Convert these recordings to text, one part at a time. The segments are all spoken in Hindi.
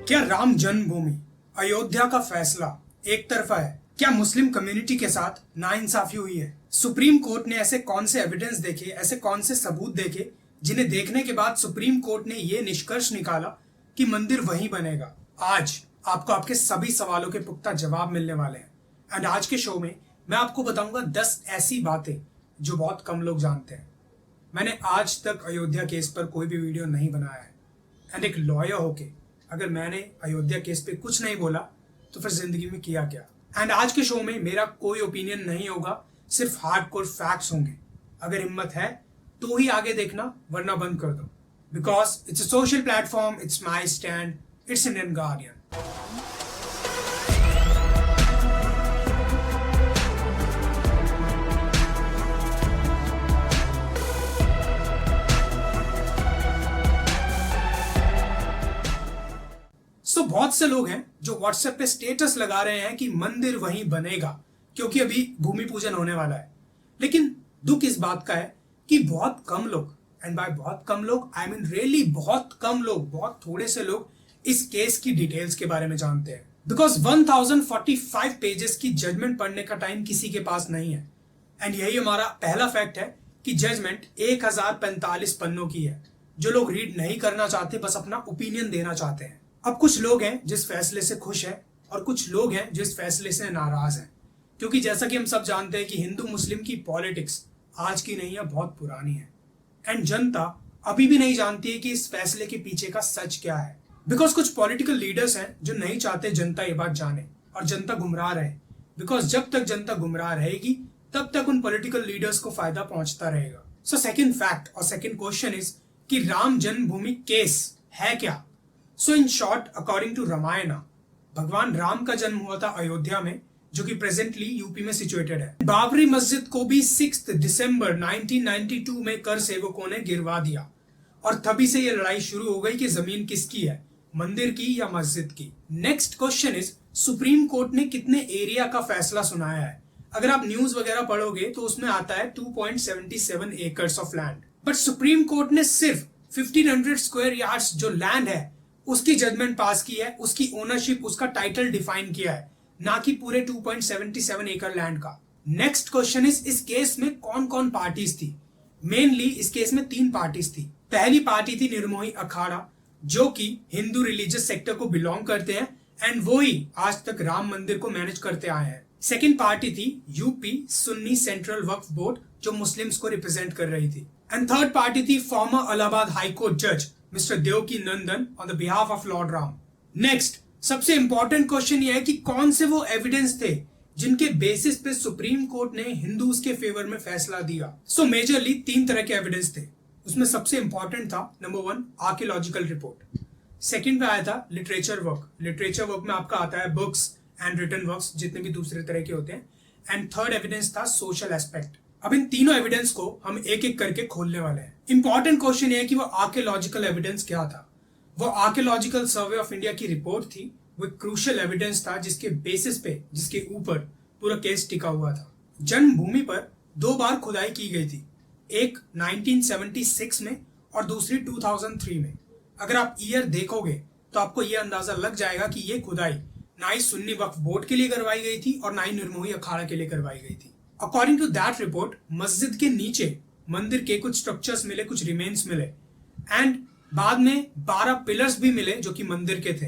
क्या राम जन्मभूमि अयोध्या का फैसला एक तरफा है? क्या मुस्लिम कम्युनिटी के साथ नाइंसाफी हुई है? सुप्रीम कोर्ट ने ऐसे कौन से एविडेंस देखे, ऐसे कौन से सबूत देखे जिन्हें देखने के बाद सुप्रीम कोर्ट ने यह निष्कर्ष निकाला कि मंदिर वहीं बनेगा? आज आपको आपके सभी सवालों के पुख्ता जवाब मिलने वाले हैं। एंड आज के शो में मैं आपको बताऊंगा 10 ऐसी बातें जो बहुत कम लोग जानते हैं। मैंने आज तक अयोध्या केस पर कोई भी वीडियो नहीं बनाया है एंड एक लॉयर होके अगर मैंने अयोध्या केस पे कुछ नहीं बोला तो फिर जिंदगी में किया क्या। एंड आज के शो में मेरा कोई ओपिनियन नहीं होगा, सिर्फ हार्डकोर फैक्ट्स होंगे। अगर हिम्मत है तो ही आगे देखना, वरना बंद कर दो। Because it's a social platform, it's my stand, it's Indian guardian. बहुत से लोग हैं जो व्हाट्सएप पे स्टेटस लगा रहे हैं कि मंदिर वहीं बनेगा क्योंकि अभी भूमि पूजन होने वाला है। लेकिन दुख इस बात का है कि बहुत कम लोग, एंड बाय बहुत कम लोग आई मीन रियली बहुत कम लोग, बहुत थोड़े से लोग इस केस की डिटेल्स के बारे में जानते हैं। बिकॉज 1045 पेजेस की जजमेंट पढ़ने का टाइम किसी के पास नहीं है। एंड यही हमारा पहला फैक्ट है कि जजमेंट 1045 पन्नों की है। जो लोग रीड नहीं करना चाहते, बस अपना ओपिनियन देना चाहते हैं। अब कुछ लोग हैं जिस फैसले से खुश हैं और कुछ लोग हैं जिस फैसले से नाराज हैं, क्योंकि जैसा कि हम सब जानते हैं कि हिंदू मुस्लिम की पॉलिटिक्स आज की नहीं है, बहुत पुरानी है। एंड जनता अभी भी नहीं जानती है कि इस फैसले के पीछे का सच क्या है। बिकॉज कुछ पॉलिटिकल लीडर्स हैं जो नहीं चाहते जनता ये बात जाने और जनता गुमराह रहे। बिकॉज जब तक जनता गुमराह रहेगी तब तक उन पॉलिटिकल लीडर्स को फायदा पहुंचता रहेगा। सो सेकेंड फैक्ट और सेकेंड क्वेश्चन इज कि राम जन्मभूमि केस है क्या? So in short, according to Ramayana, भगवान राम का जन्म हुआ था अयोध्या में, जो कि प्रेजेंटली यूपी में सिचुएटेड है। बाबरी मस्जिद को भी 6 दिसंबर 1992 में कर सेवकों ने गिरवा दिया और तभी से ये लड़ाई शुरू हो गई कि जमीन किसकी है, मंदिर की या मस्जिद की। Next question is, supreme court ने कितने एरिया का फैसला सुनाया है? अगर आप न्यूज वगैरह पढ़ोगे तो उसमें आता है 2.77 acres of land, but supreme court ने सिर्फ 1500 स्क्वायर यार्ड्स जो लैंड है उसकी जजमेंट पास की है, उसकी ओनरशिप, उसका टाइटल डिफाइन किया है, ना कि पूरे 2.77 एकड़ लैंड का। नेक्स्ट क्वेश्चन इज, इस केस में कौन कौन पार्टीज थी? मेनली इस केस में 3 पार्टीज थी। पहली पार्टी थी निर्मोही अखाड़ा, जो कि हिंदू रिलीजियस सेक्टर को बिलोंग करते हैं एंड वो ही आज तक राम मंदिर को मैनेज करते आए हैं। सेकेंड पार्टी थी UP Sunni central Waqf board, जो मुस्लिम्स को रिप्रेजेंट कर रही थी। एंड थर्ड पार्टी थी फॉर्मर इलाहाबाद हाई कोर्ट जज mister Devki Nandan on the behalf of lord Ram. Next, सबसे इंपॉर्टेंट क्वेश्चन ये है कि कौन से वो एविडेंस थे जिनके बेसिस पे सुप्रीम कोर्ट ने हिंदूज के फेवर में फैसला दिया। सो मेजरली 3 तरह के एविडेंस थे। उसमें सबसे इंपॉर्टेंट था नंबर 1 आर्कियोलॉजिकल रिपोर्ट। सेकंड पे आया था लिटरेचर वर्क। लिटरेचर वर्क में आपका आता है बुक्स एंड रिटन वर्क्स, जितने भी दूसरे तरह के होते हैं। एंड थर्ड एविडेंस था सोशल एस्पेक्ट। अब इन तीनों एविडेंस को हम एक एक करके खोलने वाले हैं। इंपॉर्टेंट क्वेश्चन ये है कि वो आर्कियोलॉजिकल एविडेंस क्या था। वो आर्कियोलॉजिकल सर्वे ऑफ इंडिया की रिपोर्ट थी। वो क्रूशियल एविडेंस था जिसके बेसिस पे, जिसके ऊपर पूरा केस टिका हुआ था। जन्मभूमि पर 2 बार खुदाई की गई थी, एक 1976 में और दूसरी 2003 में। अगर आप ईयर देखोगे तो आपको यह अंदाजा लग जाएगा कि ये खुदाई ना ही सुन्नी वक्फ बोर्ड के लिए करवाई गई थी और ना ही निर्मोही अखाड़ा के लिए करवाई गई थी। अकॉर्डिंग टू दैट रिपोर्ट, मस्जिद के नीचे मंदिर के कुछ स्ट्रक्चर्स मिले, कुछ रिमेन्स मिले एंड बाद में 12 पिलर्स भी मिले जो कि मंदिर के थे।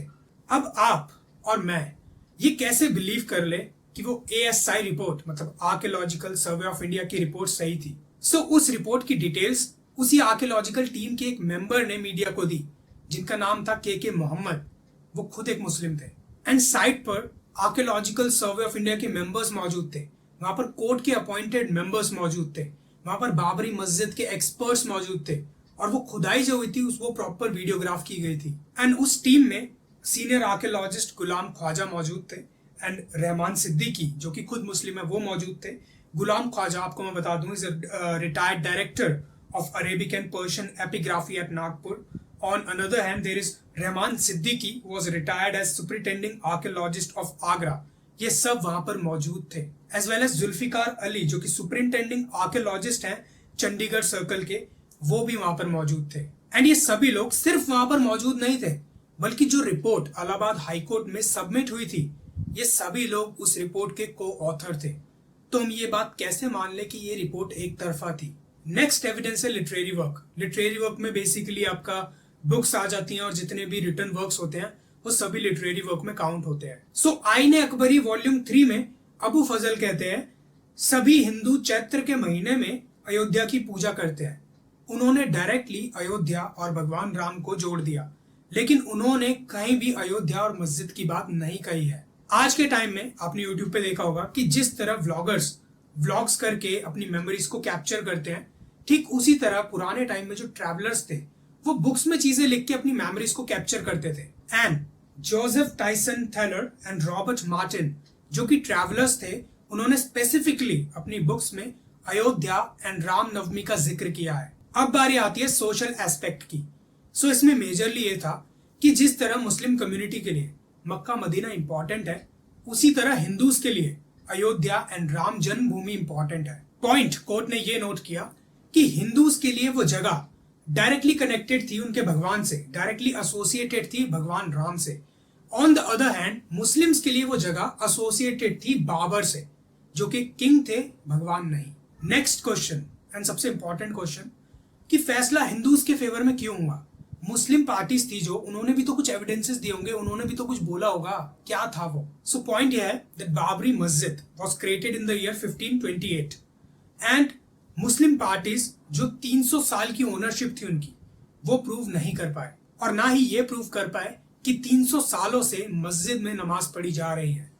अब आप और मैं ये कैसे बिलीव कर ले कि वो ASI रिपोर्ट, मतलब आर्कियोलॉजिकल सर्वे ऑफ इंडिया की रिपोर्ट सही थी? सो उस रिपोर्ट की डिटेल्स उसी आर्कियोलॉजिकल टीम के एक मेंबर ने मीडिया को दी, जिनका नाम था के मोहम्मद। वो खुद एक मुस्लिम थे। एंड साइट पर आर्कियोलॉजिकल सर्वे ऑफ इंडिया के मेंबर्स मौजूद थे, वहां पर कोर्ट के अपॉइंटेड मेंबर्स मौजूद थे, वहां पर बाबरी मस्जिद के एक्सपर्ट्स मौजूद थे और वो खुदाई जो हुई थी वो प्रॉपर वीडियोग्राफ की गई थी। एंड उस टीम में सीनियर आर्कियोलॉजिस्ट गुलाम ख्वाजा मौजूद थे एंड रहमान सिद्दीकी, जो कि खुद मुस्लिम है, वो मौजूद थे। गुलाम ख्वाजा, आपको मैं बता दूं, is retired director of Arabic and Persian epigraphy at Nagpur. On another hand there is Rahman Siddiqui, was retired as superintending archaeologist of Agra. ये सब वहां पर मौजूद थे। As well as Zulfikar Ali, जो कि सुपरिंटेंडिंग आर्कियोलॉजिस्ट हैं चंडीगढ़ सर्कल के, वो भी वहां पर मौजूद थे। एंड ये सभी लोग सिर्फ वहां पर मौजूद नहीं थे, बल्कि जो रिपोर्ट इलाहाबाद हाई कोर्ट में सबमिट हुई थी, ये सभी लोग उस रिपोर्ट के को ऑथर थे। तो हम ये बात कैसे मान ले कि ये रिपोर्ट एक तरफा थी? नेक्स्ट एविडेंस है लिटरेरी वर्क। लिटरेरी वर्क में बेसिकली आपका बुक्स आ जाती हैं और जितने भी रिटन वर्क्स होते हैं वो सभी लिटरेरी वर्क में काउंट होते हैं। सो आईन अकबरी वॉल्यूम 3 में अबू फजल कहते हैं सभी हिंदू चैत्र के महीने में अयोध्या की पूजा करते हैं। उन्होंने डायरेक्टली अयोध्या और भगवान राम को जोड़ दिया, लेकिन उन्होंने कहीं भी अयोध्या और मस्जिद की बात नहीं कही है। आज के टाइम में आपने यूट्यूब पे देखा होगा कि जिस तरह व्लॉगर्स व्लॉग्स करके अपनी मेमोरीज को कैप्चर करते हैं, ठीक उसी तरह पुराने टाइम में जो ट्रैवलर्स थे वो बुक्स में चीजें लिख के अपनी मेमोरीज को कैप्चर करते थे। And Joseph Tyson Thaler and Robert Martin जो कि ट्रैवलर्स थे, उन्होंने स्पेसिफिकली अपनी बुक्स में अयोध्या एंड रामनवमी का जिक्र किया है। अब बारी आती है सोशल एस्पेक्ट की। सो इसमें मेजरली ये था कि जिस तरह मुस्लिम कम्युनिटी के लिए मक्का मदीना इंपॉर्टेंट है, उसी तरह हिंदूज के लिए Ayodhya and Ram Janmabhoomi important है। पॉइंट कोर्ट ने ये नोट किया कि हिंदूज के लिए वो जगह डायरेक्टली कनेक्टेड थी उनके भगवान से, डायरेक्टली एसोसिएटेड थी भगवान राम से। On the other hand Muslims के लिए वो जगह एसोसिएटेड थी बाबर से, जो कि किंग थे, भगवान नहीं। नेक्स्ट क्वेश्चन एंड सबसे इंपॉर्टेंट क्वेश्चन कि फैसला हिंदूज के फेवर में क्यों हुआ? मुस्लिम पार्टीज थी जो, उन्होंने भी तो कुछ एविडेंसेस दिए होंगे, उन्होंने भी तो कुछ बोला होगा, क्या था वो? सो पॉइंट यह है दैट बाबरी मस्जिद was created in the year 1528 and Muslim parties जो 300 साल की ओनरशिप थी उनकी, वो प्रूव नहीं कर पाए, और ना ही ये प्रूव कर पाए कि 300 सालों से मस्जिद में नमाज पढ़ी जा रही है।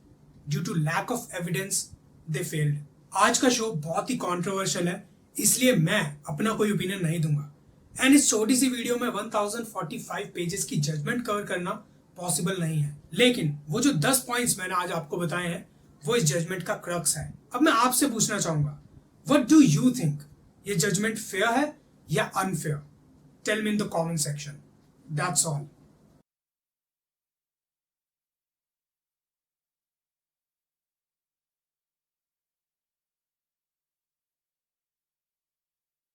Due to lack of evidence they failed. आज का शो बहुत ही कॉन्ट्रोवर्शियल है, इसलिए मैं अपना कोई ओपिनियन नहीं दूंगा। एंड इस छोटी सी वीडियो में 1045 पेजेस की जजमेंट कवर करना पॉसिबल नहीं है, लेकिन वो जो 10 पॉइंट्स मैंने आज आपको बताए हैं वो इस जजमेंट का क्रक्स है। अब मैं आपसे पूछना चाहूंगा, व्हाट डू यू थिंक? ये जजमेंट फेयर है या unfair? Tell me in the comment section. That's all.